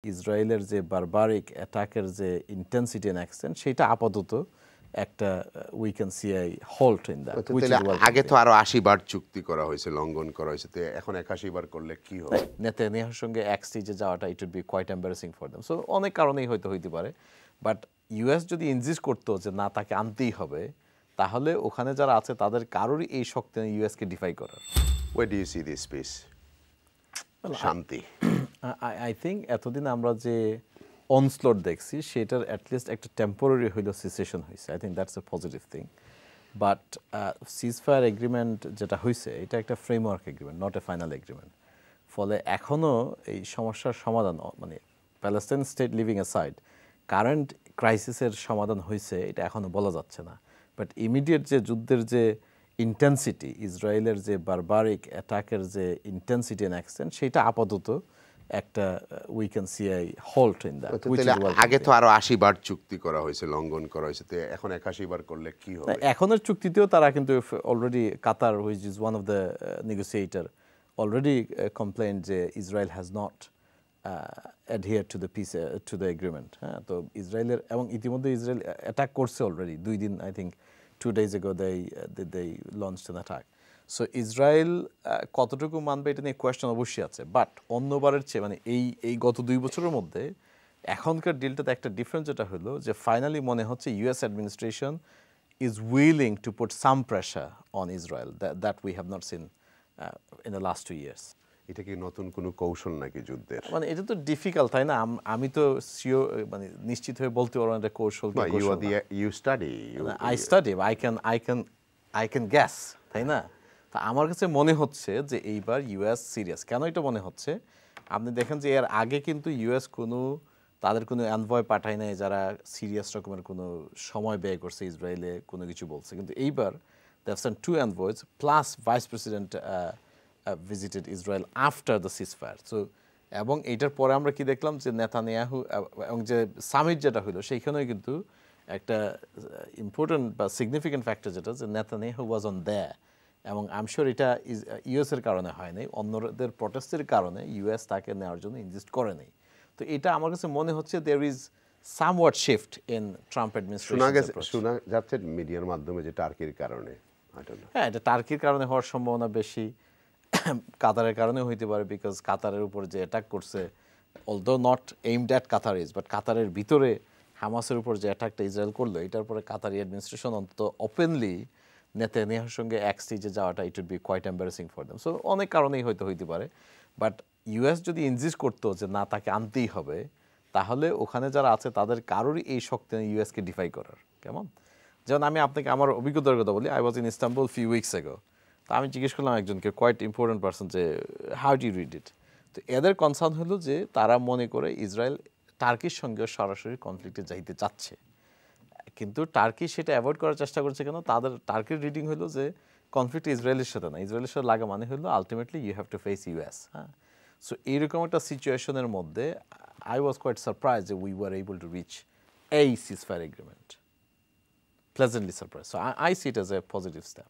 ইসরায়েলের যে বারবারিক অ্যাটাকের যে ইন্টেন্সিটি এন্ড এক্সটেন্ট সেটা আপাতত একটা we can see I halt in that আগে তো আরো 80 বার চুক্তি করা হয়েছে, লঙ্ঘন করা হয়েছে, তো এখন 81 বার করলে কি হবে? নেতানিয়াহুর সঙ্গে এক স্টেজে যাওয়াটা it would be quite embarrassing for them. So অনেক কারণেই হয়তো হইতে পারে, বাট ইউএস যদি ইনজিস্ট করতো যে না তাকে আনতেই হবে, তাহলে ওখানে যারা আছে তাদের কারোরই এই শক্তি নেই ইউএসকে ডিফাই করার। Way do you see this peace? শান্তি। আই থিঙ্ক এতদিন আমরা যে অনস্লট দেখছি সেটার অ্যাটলিস্ট একটা টেম্পোরারি হইলো সিসেশন হয়েছে। I think that's a positive thing. But ceasefire agreement যেটা হয়েছে এটা একটা framework agreement, not a final agreement. ফলে এখনও এই সমস্যার সমাধান, মানে Palestine state living aside, current ক্রাইসিসের সমাধান হয়েছে এটা এখনও বলা যাচ্ছে না। বাট ইমিডিয়েট যে যুদ্ধের যে ইন্টেন্সিটি, ইসরায়েলের যে বারবারিক অ্যাটাকের যে ইন্টেন্সিটি এন্ড এক্সটেন্ট, সেটা আপাতত একটা we can see I halt in that. আগে তো আরো 80 বার চুক্তি করা হয়েছে, লঙ্ঘন করা হয়েছে, তো এখন 81 বার করলে কি হবে? এখনের চুক্তিতেও তারা কিন্তু already Qatar, which is one of the negotiator, already complain যে Israel has not adhere to the peace, to the agreement. হ্যাঁ, তো ইসরায়েলের, এবং ইতিমধ্যে ইসরায়েল অ্যাটাক করছে অলরেডি 2 দিন, I think 2 days ago they launched an attack. So Israel কতটুকু মানবে এটা নিয়ে কোয়েশ্চেন অবশ্যই আছে। বাট অন্যবারের চেয়ে, মানে এই গত 2 বছরের মধ্যে এখনকার ডিলটাতে একটা ডিফারেন্স যেটা হলো যে ফাইনালি মনে হচ্ছে US administration is willing to put some pressure on Israel that we have not seen in the last 2 years. এটা কি নতুন কোনো কৌশল নাকি যুদ্ধের? মানে এটা তো ডিফিকাল্ট, তাই না? আমি তো সিওর, মানে নিশ্চিত হয়ে বলতে পারবো না এটা কৌশল কি। You study. I study. I can guess, তাই না? তা আমার কাছে মনে হচ্ছে যে এইবার ইউএস সিরিয়াস। কেন এটা মনে হচ্ছে? আপনি দেখেন যে এর আগে কিন্তু ইউএস তাদের কোনো অ্যানভয় পাঠায় নাই যারা সিরিয়াস রকমের কোনো সময় ব্যয় করছে ইসরায়েলে কোনো কিছু বলছে। কিন্তু এইবার they have sent 2 envoys plus vice president visited Israel after the ceasefire. So এবং এইটার পরে আমরা কি দেখলাম যে নেতানিয়াহু এবং যে সামিট যেটা হলো সেইখানেও কিন্তু একটা ইম্পর্টেন্ট বা সিগনিফিকেন্ট ফ্যাক্টর যেটা, যে নেতানিয়াহু ওয়াজ অন দেয়ার। এবং আই এম শিওর এটা ইউএসের কারণে হয় নাই, অন্যদের প্রটেস্টের কারণে ইউএস তাকে নেওয়ার জন্য ইনজিস্ট করে নাই। তো এটা আমার কাছে মনে হচ্ছে there is somewhat shift in Trump administration. শোনা যাচ্ছে মিডিয়ার মাধ্যমে যে টার্কির কারণে। হ্যাঁ, এটা টার্কির কারণে হওয়ার সম্ভাবনা বেশি, কাতারের কারণে হইতে পারে, বিকজ কাতারের উপর যে অ্যাটাক করছে, although not aimed at Qataris, but কাতারের ভিতরে হামাসের উপর যে অ্যাটাকটা ইসরায়েল করলো, এটার পরে কাতারি অ্যাডমিনিস্ট্রেশন অন্তত ওপেনলি নেতানিয়াহুর সঙ্গে এক স্টেজে যাওয়াটা it would be quite embarrassing for them. So অনেক কারণেই হয়তো হইতে পারে। বাট ইউএস যদি ইনজিস্ট করতো যে না তাকে আনতেই হবে, তাহলে ওখানে যারা আছে তাদের কারোরই এই শক্তি নেই ইউএসকে ডিফাই করার। কেমন? যেমন আমি আপনাকে আমার অভিজ্ঞতার কথা বলি। I was in Istanbul few weeks ago. তো আমি জিজ্ঞেস করলাম একজনকে, কোয়াইট ইম্পর্টেন্ট পার্সন, যে how do you read it? তো এদের কনসার্ন হলো যে তারা মনে করে ইসরায়েল টার্কির সঙ্গে সরাসরি কনফ্লিক্টে যাইতে চাচ্ছে, কিন্তু টার্কি সেটা অ্যাভয়েড করার চেষ্টা করছে। কেন? তাদের টার্কির রিডিং হলো যে কনফ্লিক্ট ইসরায়েলের সাথে না, ইসরায়েলের সাথে লাগা মানে হলো ultimately you have to face US. হ্যাঁ, সো এইরকম একটা সিচুয়েশনের মধ্যে আই ওয়াজ কোয়াইট সারপ্রাইজ যে we were able to reach a ceasefire agreement. Pleasantly surprised. So I see it as a positive step.